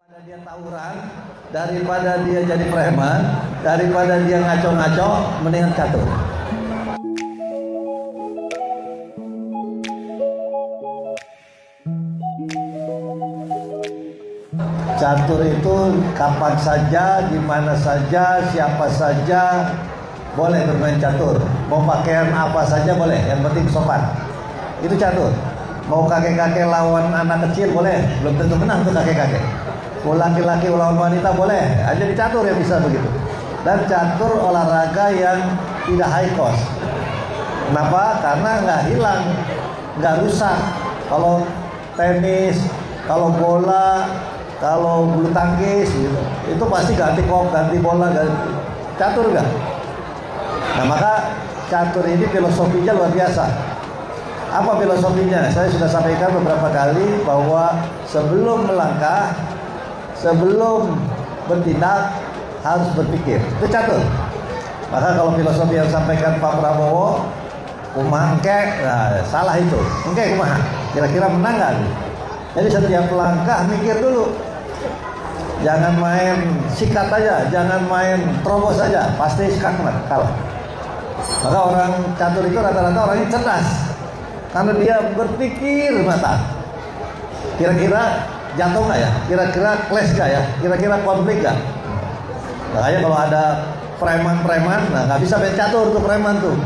Dia tawuran, daripada dia jadi preman, daripada dia ngaco-ngaco, mendingan catur. Catur itu kapan saja, di mana saja, siapa saja boleh bermain catur. Mau pakaian apa saja boleh, yang penting sopan. Itu catur. Mau kakek-kakek lawan anak kecil boleh, belum tentu menang tuh kakek-kakek. Mau laki-laki lawan wanita boleh, aja di catur yang bisa begitu. Dan catur olahraga yang tidak high cost. Kenapa? Karena nggak hilang, nggak rusak. Kalau tenis, kalau bola, kalau bulu tangkis gitu, itu pasti ganti kop, ganti bola, ganti catur nggak? Nah maka catur ini filosofinya luar biasa. Apa filosofinya? Saya sudah sampaikan beberapa kali bahwa sebelum melangkah, sebelum bertindak harus berpikir. Itu catur. Maka kalau filosofi yang disampaikan Pak Prabowo, kumaha engke, nah, salah itu. Engke kumaha? Kira-kira menang nggak? Jadi setiap langkah mikir dulu. Jangan main sikat aja, jangan main terobos aja, pasti kalah. Maka orang catur itu rata-rata orangnya cerdas. Karena dia berpikir matang. Kira-kira jatuh nggak ya? Kira-kira clash nggak ya? Kira-kira konflik nggak? Makanya kalau ada preman-preman, nah nggak bisa main catur tuh preman tuh.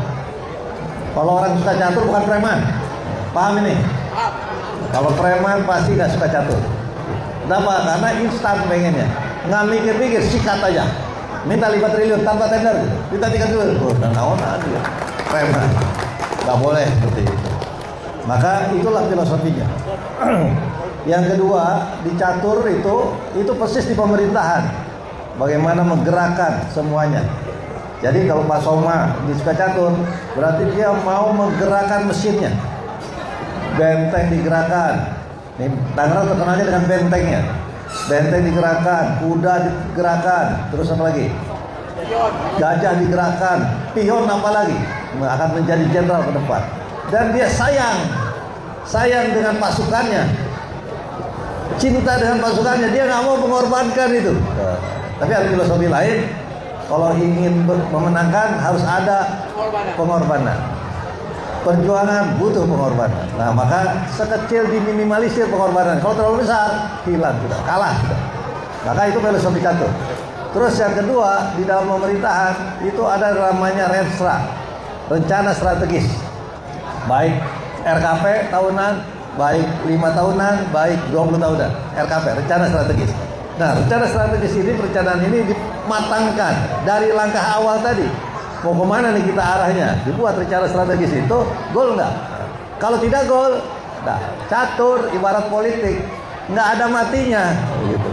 Kalau orang suka catur bukan preman. Paham ini? Kalau preman pasti nggak suka catur. Kenapa? Karena instan pengennya. Nggak mikir-mikir, sikat aja. Minta 5 triliun tanpa tender. Minta 3 triliun. Oh, dan naonan dia. Preman. Nggak boleh seperti itu. Maka itulah filosofinya. Yang kedua, di catur itu persis di pemerintahan. Bagaimana menggerakkan semuanya. Jadi kalau Pak Soma disuka catur, berarti dia mau menggerakkan mesinnya. Benteng digerakkan. Nih, Tangerang terkenalnya dengan bentengnya. Benteng digerakkan, kuda digerakkan, terus apa lagi? Gajah digerakkan, pion apa lagi? Akan menjadi jenderal ke depan. Dan dia sayang dengan pasukannya, cinta dengan pasukannya, dia nggak mau mengorbankan itu. Tapi ada filosofi lain, kalau ingin memenangkan harus ada pengorbanan. Perjuangan butuh pengorbanan. Nah maka sekecil diminimalisir pengorbanan. Kalau terlalu besar, hilang sudah, kalah sudah. Maka itu filosofi catur. Terus yang kedua, di dalam pemerintahan itu ada namanya RESRA, rencana strategis. Baik RKP tahunan, baik 5 tahunan, baik 20 tahunan. RKP, rencana strategis. Nah, rencana strategis ini, perencanaan ini dimatangkan dari langkah awal tadi. Mau kemana nih kita arahnya? Dibuat rencana strategis itu, gol nggak? Kalau tidak gol, nah, catur ibarat politik, nggak ada matinya, gitu.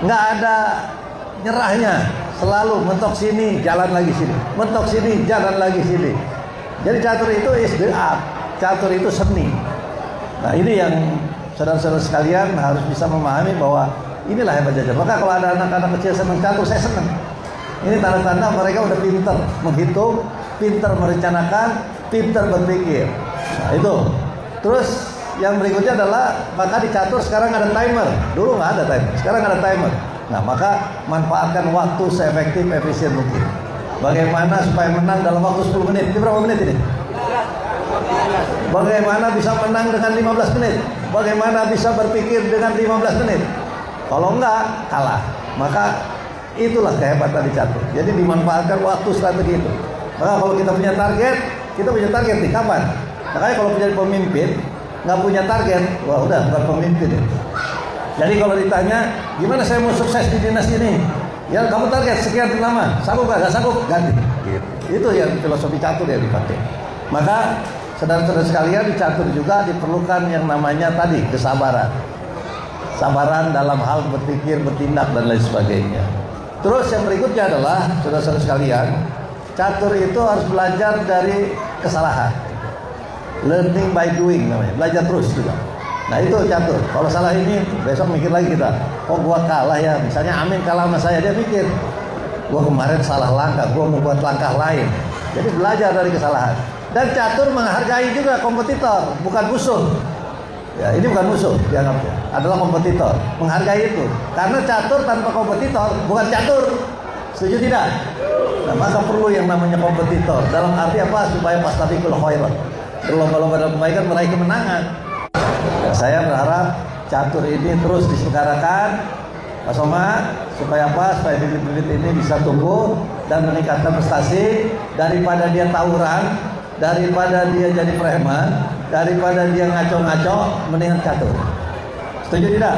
Nggak ada nyerahnya. Selalu mentok sini, jalan lagi sini, mentok sini, jalan lagi sini. Jadi catur itu is the art, catur itu seni. Nah ini yang saudara-saudara sekalian harus bisa memahami bahwa inilah yang berjajar. Maka kalau ada anak-anak kecil senang catur, saya senang. Ini tanda-tanda mereka udah pintar menghitung, pintar merencanakan, pintar berpikir. Nah itu. Terus yang berikutnya adalah maka di catur sekarang ada timer. Dulu nggak ada timer, sekarang ada timer. Nah maka manfaatkan waktu seefektif efisien mungkin. Bagaimana supaya menang dalam waktu 10 menit? Ini berapa menit ini? Bagaimana bisa menang dengan 15 menit? Bagaimana bisa berpikir dengan 15 menit? Kalau enggak, kalah. Maka itulah kehebatan di catur. Jadi dimanfaatkan waktu strategi itu. Maka kalau kita punya target nih, kapan? Makanya kalau punya pemimpin, nggak punya target, wah udah bukan pemimpin ya. Jadi kalau ditanya, gimana saya mau sukses di dinas ini? Ya kamu target sekian lama, sanggup nggak sanggup, ganti. Gitu. Itu yang filosofi catur yang dipakai. Maka saudara-saudara sekalian, di catur juga diperlukan yang namanya tadi kesabaran. Sabaran dalam hal berpikir, bertindak dan lain sebagainya. Terus yang berikutnya adalah saudara-saudara sekalian, catur itu harus belajar dari kesalahan. Learning by doing namanya, belajar terus juga. Nah itu catur. Kalau salah ini besok mikir lagi kita. Oh gua kalah ya. Misalnya Amin kalah sama saya, dia mikir, gua kemarin salah langkah, gua mau buat langkah lain. Jadi belajar dari kesalahan. Dan catur menghargai juga kompetitor, bukan musuh. Ya, ini bukan musuh dianggapnya, adalah kompetitor. Menghargai itu. Karena catur tanpa kompetitor bukan catur. Setuju tidak? Nah, maka perlu yang namanya kompetitor. Dalam arti apa? Supaya fastabiqul khairat. Berlomba-lomba dalam kebaikan, meraih kemenangan. Ya, saya berharap catur ini terus diselenggarakan, Pak Somad, supaya apa? Supaya bibit-bibit ini bisa tumbuh dan meningkatkan prestasi. Daripada dia tawuran, daripada dia jadi preman, daripada dia ngaco-ngaco, mendingan catur. Setuju tidak?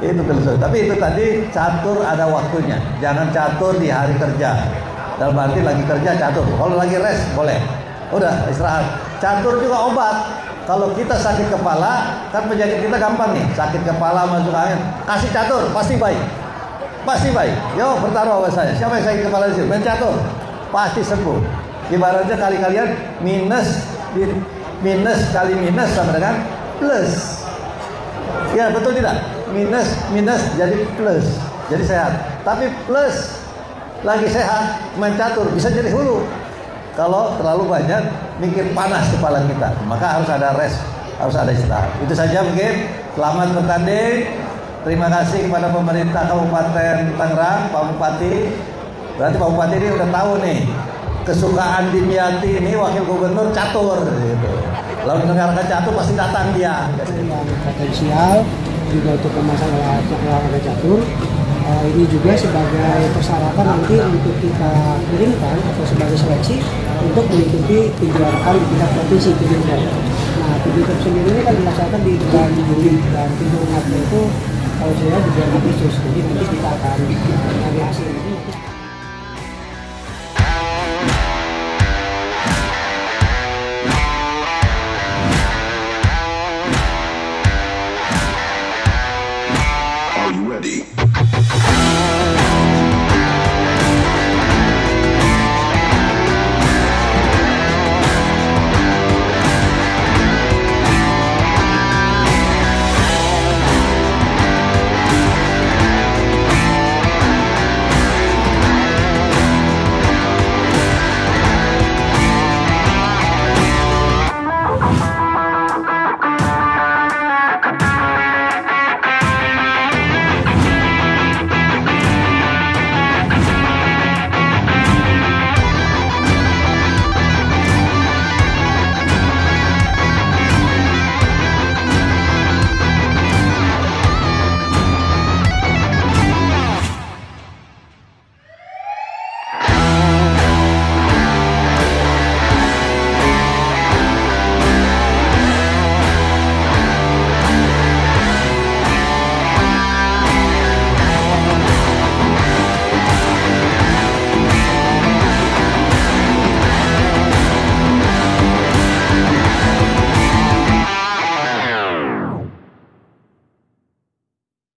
Itu betul. Tapi itu tadi catur ada waktunya. Jangan catur di hari kerja. Dalam arti lagi kerja catur. Kalau lagi rest boleh. Udah istirahat. Catur juga obat. Kalau kita sakit kepala, kan penyakit kita gampang nih. Sakit kepala masuk angin, kasih catur pasti baik. Pasti baik. Yo bertaruh sama saya. Siapa yang sakit kepala di sini? Main catur. Pasti sembuh. Ibaratnya kali-kalian minus kali minus sama dengan plus. Ya betul tidak? Minus jadi plus, jadi sehat. Tapi plus lagi sehat main catur bisa jadi hulu. Kalau terlalu banyak mikir panas kepala kita, maka harus ada rest, harus ada istirahat. Itu saja mungkin. Selamat bertanding. Terima kasih kepada pemerintah Kabupaten Tangerang, Pak Bupati. Berarti Pak Bupati ini udah tahu nih kesukaan Dimyati ini wakil gubernur catur gitu. Lalu mendengarkan catur pasti datang dia. Yang potensial juga untuk memasang olahraga catur. Ini juga sebagai persyaratan nanti untuk kita kirimkan atau sebagai seleksi untuk mengikuti kejuaraan di tingkat provinsi Pinjol. Nah, Pinjol sendiri ini kan dilaksanakan di bulan Juli dan Pinjol itu kalau saya di bulan Agustus. Jadi nanti kita akan cari hasil ini.